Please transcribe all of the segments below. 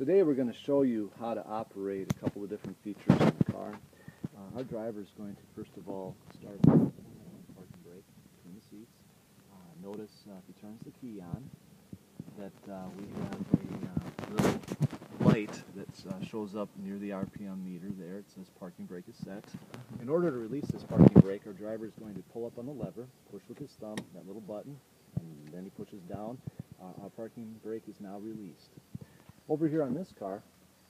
Today we're going to show you how to operate a couple of different features in the car. Our driver is going to first of all start with the parking brake between the seats. Notice if he turns the key on that we have a little light that shows up near the RPM meter there. It says parking brake is set. In order to release this parking brake, our driver is going to pull up on the lever, push with his thumb, that little button, and then he pushes down. Our parking brake is now released. Over here on this car,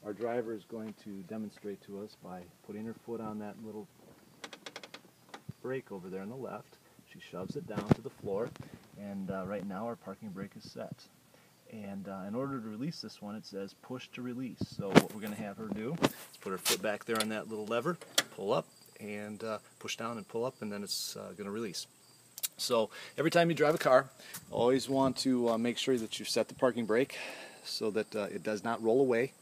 our driver is going to demonstrate to us by putting her foot on that little brake over there on the left. She shoves it down to the floor, and right now our parking brake is set. And in order to release this one, it says push to release. So what we're going to have her do is put her foot back there on that little lever, pull up, and push down and pull up, and then it's going to release. So every time you drive a car, always want to make sure that you set the parking brake so that it does not roll away.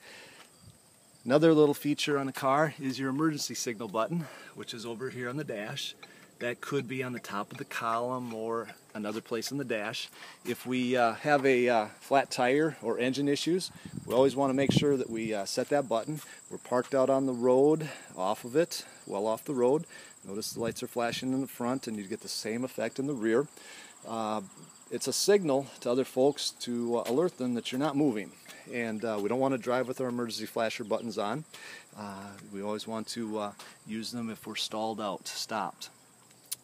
Another little feature on the car is your emergency signal button, which is over here on the dash. That could be on the top of the column or another place on the dash. If we have a flat tire or engine issues, we always want to make sure that we set that button. We're parked out on the road, off of it, well off the road. Notice the lights are flashing in the front, and you get the same effect in the rear. It's a signal to other folks to alert them that you're not moving, and we don't want to drive with our emergency flasher buttons on. We always want to use them if we're stalled out, stopped.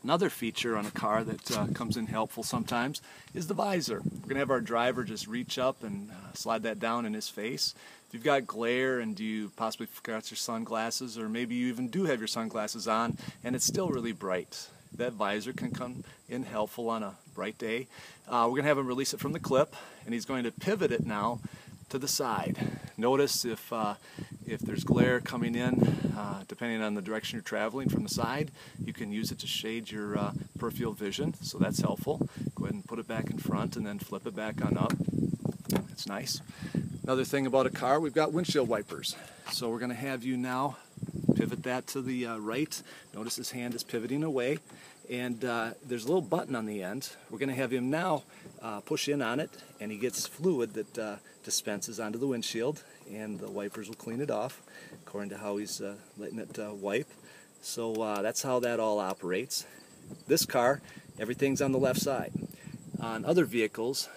Another feature on a car that comes in helpful sometimes is the visor. We're going to have our driver just reach up and slide that down in his face. If you've got glare and you possibly forgot your sunglasses, or maybe you even do have your sunglasses on and it's still really bright, that visor can come in helpful on a bright day. We're going to have him release it from the clip, and he's going to pivot it now to the side. Notice if there's glare coming in, depending on the direction you're traveling from the side, you can use it to shade your peripheral vision, so that's helpful. Go ahead and put it back in front and then flip it back on up. That's nice. Another thing about a car, we've got windshield wipers. So we're going to have you now pivot that to the right. Notice his hand is pivoting away, and there's a little button on the end. We're going to have him now push in on it, and he gets fluid that dispenses onto the windshield, and the wipers will clean it off according to how he's letting it wipe. So that's how that all operates. This car, everything's on the left side. On other vehicles,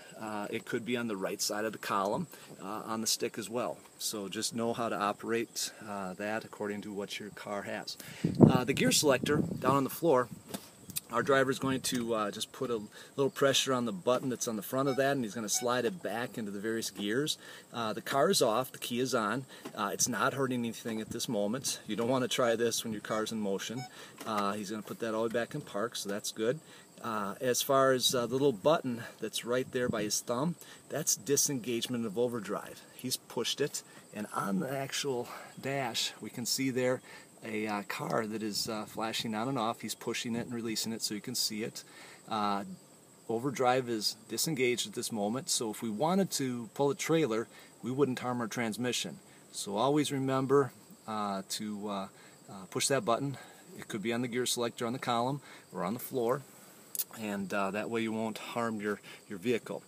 it could be on the right side of the column, on the stick as well. So just know how to operate that according to what your car has. The gear selector down on the floor, our driver is going to just put a little pressure on the button that's on the front of that, and he's going to slide it back into the various gears. The car is off, the key is on. It's not hurting anything at this moment. You don't want to try this when your car's in motion. He's going to put that all the way back in park, so that's good. As far as the little button that's right there by his thumb, that's disengagement of overdrive. He's pushed it, and on the actual dash we can see there a car that is flashing on and off. He's pushing it and releasing it so you can see it. Overdrive is disengaged at this moment, so if we wanted to pull a trailer, we wouldn't harm our transmission. So always remember to push that button. It could be on the gear selector on the column or on the floor, and that way you won't harm your vehicle.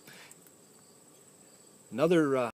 Another